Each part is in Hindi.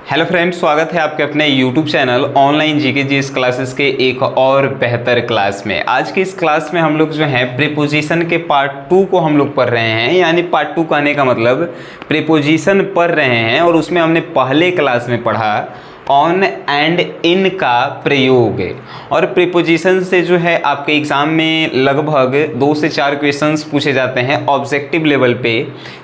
हेलो फ्रेंड्स, स्वागत है आपके अपने YouTube channel online GK GS classes के एक और बेहतर क्लास में। आज की इस क्लास में हम लोग जो है प्रीपोजिशन के पार्ट 2 को हम लोग पढ़ रहे हैं। यानी पार्ट 2 कहने का मतलब प्रीपोजिशन पढ़ रहे हैं और उसमें हमने पहले क्लास में पढ़ा ऑन एंड इन का प्रयोग। और प्रीपोजिशन से जो है आपके एग्ज़ाम में लगभग 2 से 4 क्वेश्चंस पूछे जाते हैं ऑब्जेक्टिव लेवल पे,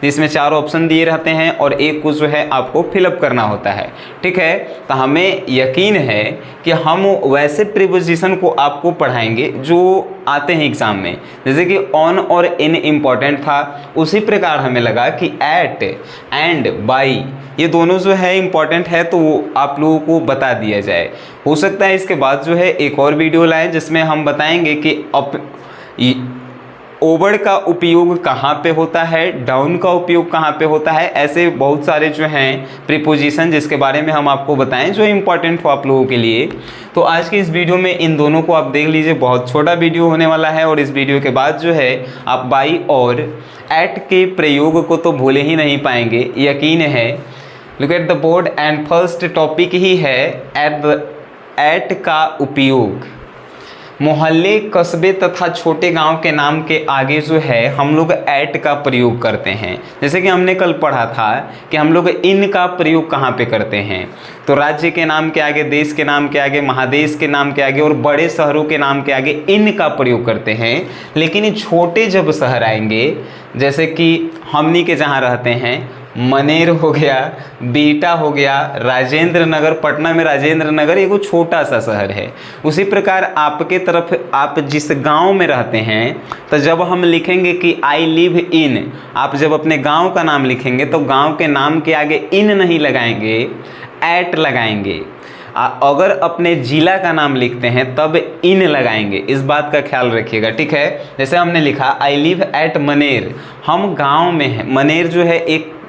जिसमें 4 ऑप्शन दिए रहते हैं और एक को जो है आपको फिलअप करना होता है। ठीक है, तो हमें यकीन है कि हम वैसे प्रीपोजिशन को आपको पढ़ाएंगे जो आते हैं एग्ज़ाम में। जैसे कि ऑन और इन इम्पॉर्टेंट था, उसी प्रकार हमें लगा कि एट एंड बाई ये दोनों जो है इम्पॉर्टेंट है, तो वो आप लोगों को बता दिया जाए। हो सकता है इसके बाद जो है एक और वीडियो लाएं जिसमें हम बताएंगे कि ओवर का उपयोग कहाँ पे होता है, डाउन का उपयोग कहाँ पे होता है। ऐसे बहुत सारे जो हैं प्रीपोजिशन जिसके बारे में हम आपको बताएं जो इम्पोर्टेंट हो आप लोगों के लिए। तो आज की इस वीडियो में इन दोनों को आप देख लीजिए, बहुत छोटा वीडियो होने वाला है। और इस वीडियो के बाद जो है आप बाई और एट के प्रयोग को तो भूले ही नहीं पाएंगे, यकीन है। Look at the board and first topic ही है एट का उपयोग। मोहल्ले, कस्बे तथा छोटे गांव के नाम के आगे जो है हम लोग एट का प्रयोग करते हैं। जैसे कि हमने कल पढ़ा था कि हम लोग इन का प्रयोग कहाँ पे करते हैं, तो राज्य के नाम के आगे, देश के नाम के आगे, महादेश के नाम के आगे और बड़े शहरों के नाम के आगे इन का प्रयोग करते हैं। लेकिन छोटे जब शहर आएंगे, जैसे कि हमनी के जहाँ रहते हैं, मनेर हो गया, बीटा हो गया, राजेंद्र नगर, पटना में राजेंद्र नगर एगो छोटा सा शहर है। उसी प्रकार आपके तरफ आप जिस गांव में रहते हैं, तो जब हम लिखेंगे कि आई लिव इन, आप जब अपने गांव का नाम लिखेंगे तो गांव के नाम के आगे इन नहीं लगाएंगे, एट लगाएंगे। अगर अपने जिला का नाम लिखते हैं तब इन लगाएंगे, इस बात का ख्याल रखिएगा। ठीक है, जैसे हमने लिखा आई लिव एट मनेर, हम गांव में हैं। मनेर जो है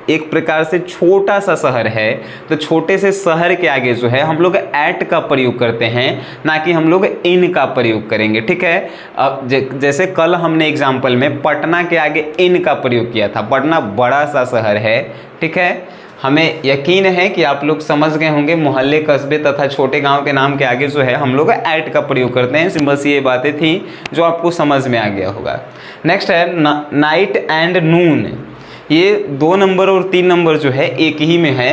एक प्रकार से छोटा सा शहर है, तो छोटे से शहर के आगे जो है हम लोग एट का प्रयोग करते हैं, ना कि हम लोग इन का प्रयोग करेंगे। ठीक है, अब जैसे कल हमने एग्जाम्पल में पटना के आगे इन का प्रयोग किया था। पटना बड़ा सा शहर है। ठीक है, हमें यकीन है कि आप लोग समझ गए होंगे मोहल्ले, कस्बे तथा छोटे गांव के नाम के आगे जो है हम लोग ऐट का प्रयोग करते हैं। सिंपल सी ये बातें थी जो आपको समझ में आ गया होगा। नेक्स्ट है नाइट एंड नून। ये 2 नंबर और 3 नंबर जो है एक ही में है।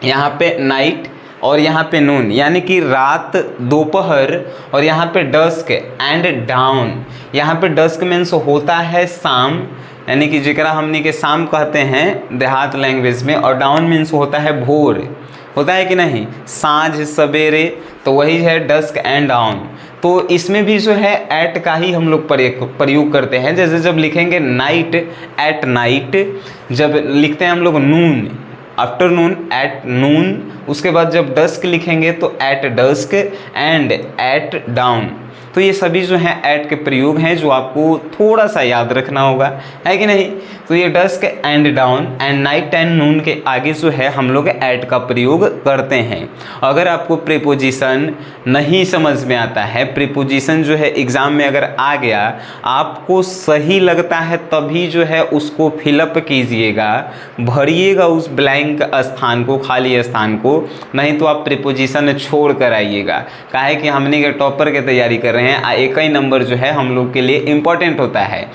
यहाँ पे नाइट और यहाँ पे नून, यानी कि रात, दोपहर, और यहाँ पे डस्क एंड डाउन। यहाँ पे डस्क मीन्स होता है शाम, यानी कि जिकरा हमने के शाम कहते हैं देहात लैंग्वेज में, और डाउन मीन्स होता है भोर, होता है कि नहीं, साँझ सवेरे, तो वही है डस्क एंड डाउन। तो इसमें भी जो है एट का ही हम लोग प्रयोग करते हैं। जैसे जब लिखेंगे नाइट, एट नाइट, जब लिखते हैं हम लोग नून, आफ्टरनून, एट नून। उसके बाद जब डस्क लिखेंगे तो at dusk and at dawn. तो ये सभी जो हैं एट के प्रयोग हैं जो आपको थोड़ा सा याद रखना होगा, है कि नहीं। तो ये dusk and dawn and night and noon के आगे जो है हम लोग एट का प्रयोग करते हैं। अगर आपको प्रीपोजिशन नहीं समझ में आता है, प्रीपोजिशन जो है एग्ज़ाम में अगर आ गया, आपको सही लगता है, तभी जो है उसको फिलअप कीजिएगा, भरिएगा उस ब्लैंक स्थान को, खाली स्थान को। नहीं तो आप प्रीपोजिशन छोड़ कर आइएगा। काहे कि हमने के टॉपर की तैयारी कर रहे हैं, एक ही नंबर जो है हम लोग के लिए इम्पोर्टेंट होता है।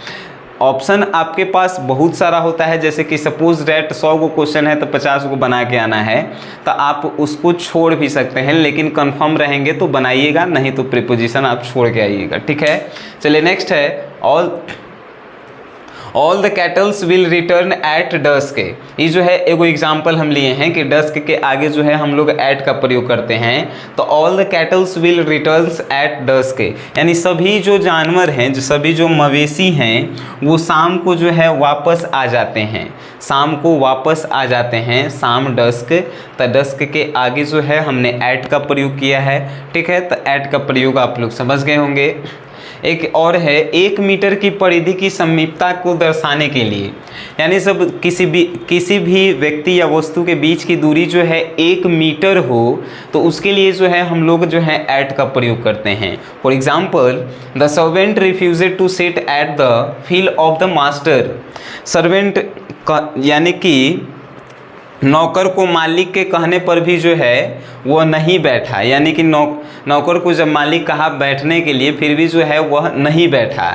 ऑप्शन आपके पास बहुत सारा होता है, जैसे कि सपोज डेट 100 को क्वेश्चन है तो 50 को बना के आना है, तो आप उसको छोड़ भी सकते हैं, लेकिन कंफर्म रहेंगे तो बनाइएगा, नहीं तो प्रीपोजिशन आप छोड़ के आइएगा। ठीक है, चलिए नेक्स्ट है all the cattles will return at dusk. ये जो है एगो एग्जाम्पल हम लिए हैं कि डस्क के आगे जो है हम लोग एट का प्रयोग करते हैं। तो all the cattles will returns at dusk, यानी सभी जो जानवर हैं, जो सभी जो मवेशी हैं, वो शाम को जो है वापस आ जाते हैं, शाम को वापस आ जाते हैं, शाम डस्क। तो डस्क के आगे जो है हमने एट का प्रयोग किया है। ठीक है, तो एट का प्रयोग आप लोग समझ गए होंगे। एक और है 1 मीटर की परिधि की समीपता को दर्शाने के लिए, यानी सब किसी भी व्यक्ति या वस्तु के बीच की दूरी जो है 1 मीटर हो, तो उसके लिए जो है हम लोग जो है एट का प्रयोग करते हैं। For example, the servant refused to sit at the feet of the master. Servant यानी कि नौकर को मालिक के कहने पर भी जो है वह नहीं बैठा, यानी कि नौकर को जब मालिक कहा बैठने के लिए फिर भी जो है वह नहीं बैठा।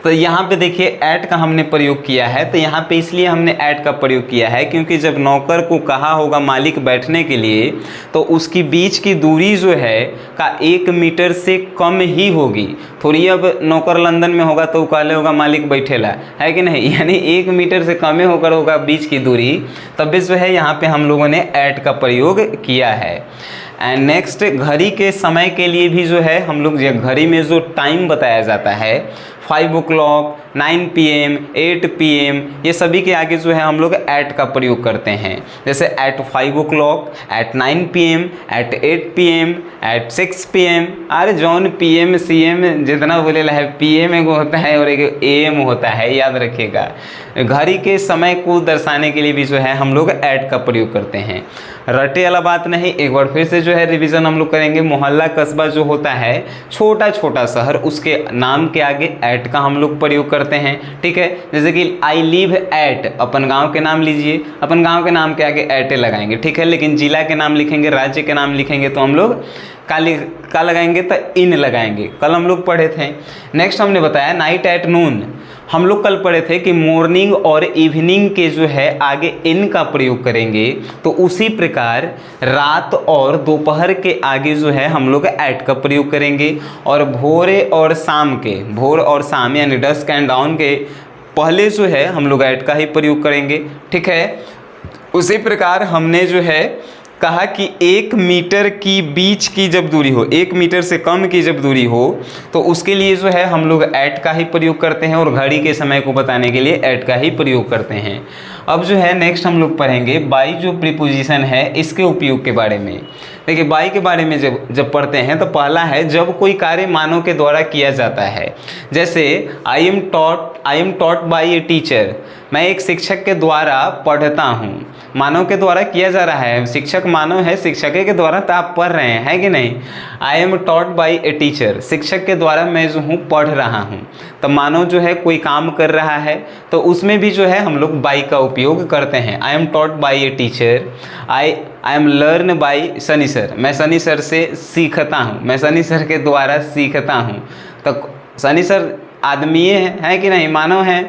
तो यहाँ पे देखिए ऐट का हमने प्रयोग किया है। तो यहाँ पे इसलिए हमने ऐट का प्रयोग किया है क्योंकि जब नौकर को कहा होगा मालिक बैठने के लिए तो उसकी बीच की दूरी जो है का 1 मीटर से कम ही होगी। थोड़ी अब नौकर लंदन में होगा तो कहले होगा मालिक बैठेला, है कि नहीं, यानी 1 मीटर से कम होकर होगा बीच की दूरी, तब भी जो है यहाँ पे हम लोगों ने ऐट का प्रयोग किया है। एंड नेक्स्ट, घड़ी के समय के लिए भी जो है हम लोग घड़ी में जो टाइम बताया जाता है 5 o'clock, 9 PM, 8 PM, ये सभी के आगे जो है हम लोग ऐट का प्रयोग करते हैं। जैसे at 5 o'clock, at 9 PM, at 8 PM, at 6 PM। अरे जॉन PM CM जितना बोलेला है, PM एगो होता है और एक AM होता है, याद रखिएगा। घड़ी के समय को दर्शाने के लिए भी जो है हम लोग ऐट का प्रयोग करते हैं। रटे वाला बात नहीं, एक बार फिर से जो है रिवीजन हम लोग करेंगे। मोहल्ला कस्बा जो होता है, छोटा छोटा शहर, उसके नाम के आगे ऐट का हम लोग प्रयोग करते हैं। ठीक है, जैसे कि आई लिव एट, अपन गांव के नाम लीजिए, अपन गांव के नाम के आगे ऐटे लगाएंगे। ठीक है, लेकिन जिला के नाम लिखेंगे, राज्य के नाम लिखेंगे तो हम लोग का लगाएंगे, तो इन लगाएंगे। कल हम लोग पढ़े थे। नेक्स्ट हमने बताया नाइट एट नून। हम लोग कल पढ़े थे कि मॉर्निंग और इवनिंग के जो है आगे इन का प्रयोग करेंगे, तो उसी प्रकार रात और दोपहर के आगे जो है हम लोग ऐट का प्रयोग करेंगे। और भोरे और शाम के, भोर और शाम यानी डस्क एंड डाउन के पहले जो है हम लोग ऐट का ही प्रयोग करेंगे। ठीक है, उसी प्रकार हमने जो है कहा कि 1 मीटर की बीच की जब दूरी हो, 1 मीटर से कम की जब दूरी हो, तो उसके लिए जो है हम लोग ऐट का ही प्रयोग करते हैं और घड़ी के समय को बताने के लिए ऐट का ही प्रयोग करते हैं। अब जो है नेक्स्ट हम लोग पढ़ेंगे बाई जो प्रीपोजिशन है इसके उपयोग के बारे में। देखिए बाई के बारे में जब पढ़ते हैं तो पहला है जब कोई कार्य मानव के द्वारा किया जाता है। जैसे I am taught by a teacher, मैं एक शिक्षक के द्वारा पढ़ता हूँ। मानव के द्वारा किया जा रहा है, शिक्षक मानव है, शिक्षक के द्वारा तो आप पढ़ रहे हैं, है कि नहीं। I am taught by a teacher, शिक्षक के द्वारा मैं जो हूँ पढ़ रहा हूँ। तो मानव जो है कोई काम कर रहा है तो उसमें भी जो है हम लोग बाई का उपयोग करते हैं। I am taught by a teacher, I am learn by Sunny sir, मैं सनी सर से सीखता हूँ, मैं सनी सर के द्वारा सीखता हूँ। तो सनी सर आदमी है कि नहीं, मानव है।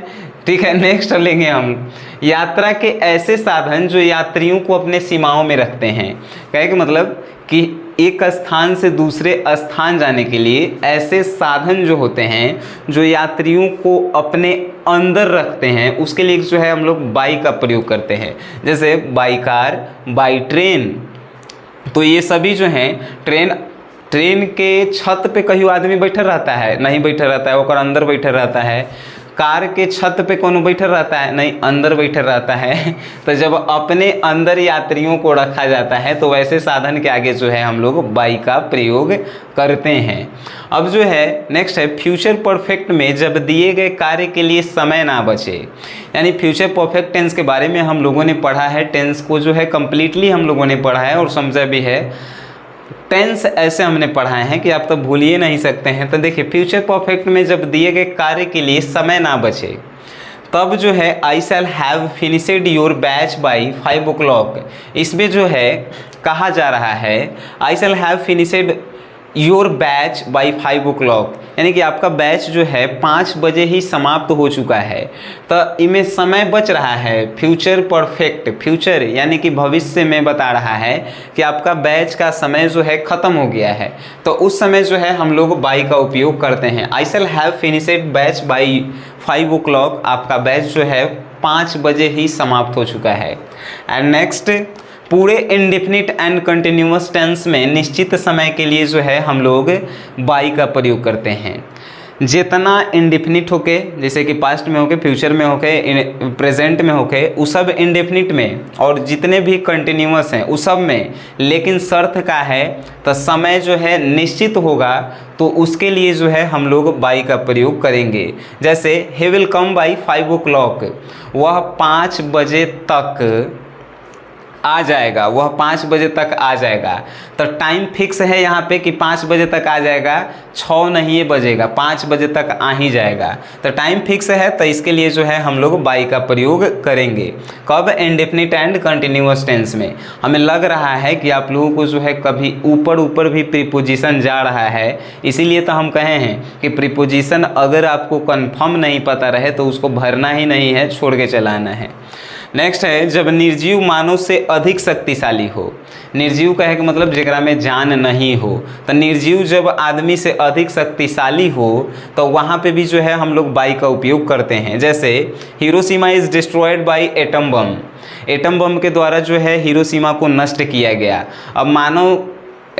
ठीक है, नेक्स्ट लेंगे हम यात्रा के ऐसे साधन जो यात्रियों को अपने सीमाओं में रखते हैं। कहे कि मतलब कि एक स्थान से दूसरे स्थान जाने के लिए ऐसे साधन जो होते हैं जो यात्रियों को अपने अंदर रखते हैं, उसके लिए जो है हम लोग बाई का प्रयोग करते हैं। जैसे बाई कार, बाई ट्रेन। तो ये सभी जो हैं ट्रेन के छत पे कहीं आदमी बैठा रहता है, नहीं बैठा रहता है, वो अंदर बैठा रहता है। कार के छत पे कौन बैठा रहता है, नहीं, अंदर बैठा रहता है। तो जब अपने अंदर यात्रियों को रखा जाता है तो वैसे साधन के आगे जो है हम लोग बाई का प्रयोग करते हैं। अब जो है नेक्स्ट है फ्यूचर परफेक्ट में जब दिए गए कार्य के लिए समय ना बचे, यानी फ्यूचर परफेक्ट टेंस के बारे में हम लोगों ने पढ़ा है। टेंस को जो है कम्प्लीटली हम लोगों ने पढ़ा है और समझा भी है। टेंस ऐसे हमने पढ़ाए हैं कि आप तो भूल ही नहीं सकते हैं। तो देखिए फ्यूचर परफेक्ट में जब दिए गए कार्य के लिए समय ना बचे तब जो है I shall have finished your batch by 5 o'clock, इसमें जो है कहा जा रहा है I shall have finished your batch by 5 o'clock, यानी कि आपका बैच जो है 5 बजे ही समाप्त हो चुका है। तो इनमें समय बच रहा है। फ्यूचर परफेक्ट, फ्यूचर यानी कि भविष्य में बता रहा है कि आपका बैच का समय जो है ख़त्म हो गया है। तो उस समय जो है हम लोग बाई का उपयोग करते हैं। I shall have finished batch by 5 o'clock, आपका बैच जो है 5 बजे ही समाप्त हो चुका है। एंड नेक्स्ट पूरे इंडेफिनिट एंड कंटिन्यूअस टेंस में निश्चित समय के लिए जो है हम लोग बाई का प्रयोग करते हैं। जितना इंडेफिनिट होके, जैसे कि पास्ट में होके, फ्यूचर में होके, प्रेजेंट में होके, उस सब इंडेफिनिट में, और जितने भी कंटिन्यूअस हैं उस सब में, लेकिन शर्त का है तो समय जो है निश्चित होगा तो उसके लिए जो है हम लोग बाई का प्रयोग करेंगे। जैसे he will come by 5 o'clock, वह 5 बजे तक आ जाएगा, वह 5 बजे तक आ जाएगा। तो टाइम फिक्स है यहाँ पे कि 5 बजे तक आ जाएगा, 6 नहीं बजेगा, 5 बजे तक आ ही जाएगा। तो टाइम फिक्स है, तो इसके लिए जो है हम लोग बाई का प्रयोग करेंगे। कब? इंडेफिनिट एंड कंटिन्यूअस टेंस में। हमें लग रहा है कि आप लोगों को जो है कभी ऊपर ऊपर भी प्रीपोजिशन जा रहा है, इसीलिए तो हम कहे हैं कि प्रीपोजिशन अगर आपको कंफर्म नहीं पता रहे तो उसको भरना ही नहीं है, छोड़ के चलाना है। नेक्स्ट है, जब निर्जीव मानव से अधिक शक्तिशाली हो। निर्जीव कहे कि मतलब जेकरा में जान नहीं हो, तो निर्जीव जब आदमी से अधिक शक्तिशाली हो तो वहाँ पे भी जो है हम लोग बाई का उपयोग करते हैं। जैसे Hiroshima is destroyed by atom bomb. Atom bomb के द्वारा जो है हिरोशिमा को नष्ट किया गया। अब मानव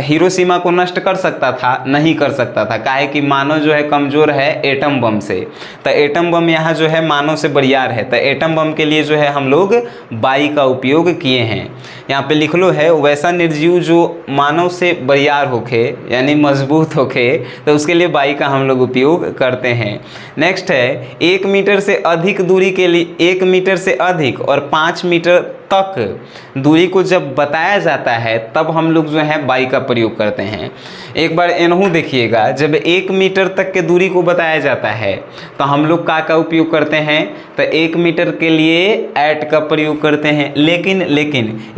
हिरोशिमा को नष्ट कर सकता था? नहीं कर सकता था। काहे कि मानव जो है कमज़ोर है एटम बम से, तो एटम बम यहाँ जो है मानव से बरियार है, तो एटम बम के लिए जो है हम लोग बाई का उपयोग किए हैं। यहाँ पे लिख लो है, वैसा निर्जीव जो मानव से बरियार होके यानी मजबूत होके, तो उसके लिए बाई का हम लोग उपयोग करते हैं। नेक्स्ट है, 1 मीटर से अधिक दूरी के लिए, 1 मीटर से अधिक और 5 मीटर तक दूरी को जब बताया जाता है तब हम लोग जो है बाई का प्रयोग करते हैं। एक बार इनहू देखिएगा, जब 1 मीटर तक के दूरी को बताया जाता है तो हम लोग का उपयोग करते हैं, तो 1 मीटर के लिए एट का प्रयोग करते हैं। लेकिन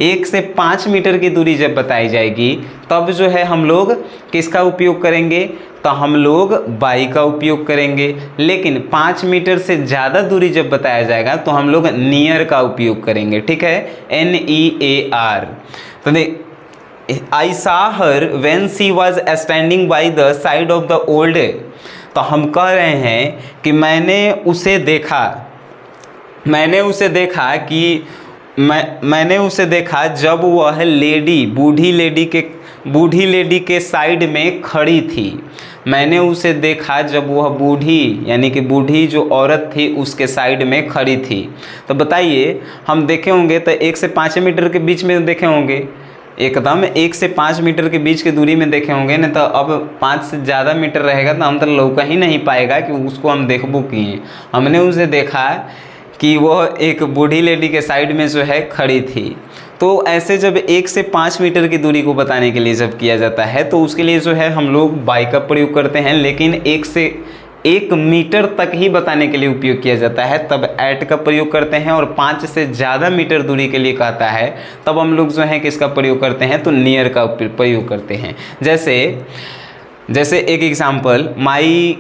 1 से 5 मीटर की दूरी जब बताई जाएगी तब जो है हम लोग किसका उपयोग करेंगे? तो हम लोग बाई का उपयोग करेंगे। लेकिन 5 मीटर से ज़्यादा दूरी जब बताया जाएगा तो हम लोग नियर का उपयोग करेंगे। ठीक है, NEAR। तो देख, I saw her when she was standing by the side of the old. तो हम कह रहे हैं कि मैंने उसे देखा कि जब वह लेडी बूढ़ी लेडी के साइड में खड़ी थी। मैंने उसे देखा जब वह बूढ़ी यानी कि बूढ़ी जो औरत थी उसके साइड में खड़ी थी। तो बताइए, हम देखे होंगे तो 1 से 5 मीटर के बीच में देखे होंगे, एकदम 1 से 5 मीटर के बीच की दूरी में देखे होंगे ना। तो अब 5 से ज़्यादा मीटर रहेगा तो हम तो लौका ही नहीं पाएगा कि उसको हम देखबो किए। हमने उसे देखा कि वह एक बूढ़ी लेडी के साइड में जो है खड़ी थी। तो ऐसे जब 1 से 5 मीटर की दूरी को बताने के लिए जब किया जाता है तो उसके लिए जो है हम लोग बाई का प्रयोग करते हैं। लेकिन 1 से 1 मीटर तक ही बताने के लिए उपयोग किया जाता है तब एट का प्रयोग करते हैं, और 5 से ज़्यादा मीटर दूरी के लिए कहता है तब हम लोग जो है किसका प्रयोग करते हैं? तो नियर का प्रयोग करते हैं। जैसे एक example, my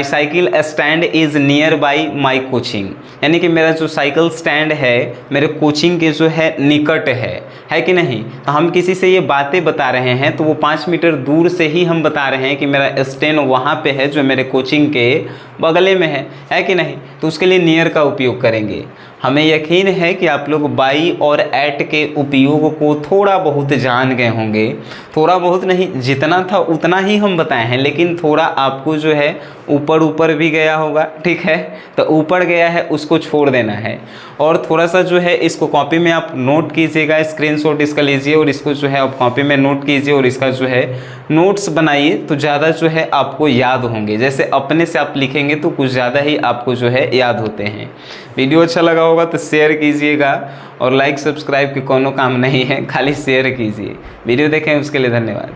cycle stand is near by my coaching. यानी कि मेरा जो साइकिल स्टैंड है मेरे कोचिंग के जो है निकट है कि नहीं। तो हम किसी से ये बातें बता रहे हैं तो वो 5 मीटर दूर से ही हम बता रहे हैं कि मेरा स्टैंड वहाँ पे है जो मेरे कोचिंग के बगले में है कि नहीं। तो उसके लिए नियर का उपयोग करेंगे। हमें यकीन है कि आप लोग बाई और एट के उपयोग को थोड़ा बहुत जान गए होंगे। थोड़ा बहुत नहीं, जितना था उतना ही हम बताए हैं, लेकिन थोड़ा आपको जो है ऊपर भी गया होगा। ठीक है, तो ऊपर गया है उसको छोड़ देना है। और थोड़ा सा जो है इसको कॉपी में आप नोट कीजिएगा, स्क्रीनशॉट इसका लीजिए और इसको जो है आप कॉपी में नोट कीजिए और इसका जो है नोट्स बनाइए, तो ज़्यादा जो है आपको याद होंगे। जैसे अपने से आप लिखेंगे तो कुछ ज़्यादा ही आपको जो है याद होते हैं। वीडियो अच्छा लगा होगा तो शेयर कीजिएगा, और लाइक सब्सक्राइब के कोनो काम नहीं है, खाली शेयर कीजिए। वीडियो देखें उसके लिए धन्यवाद।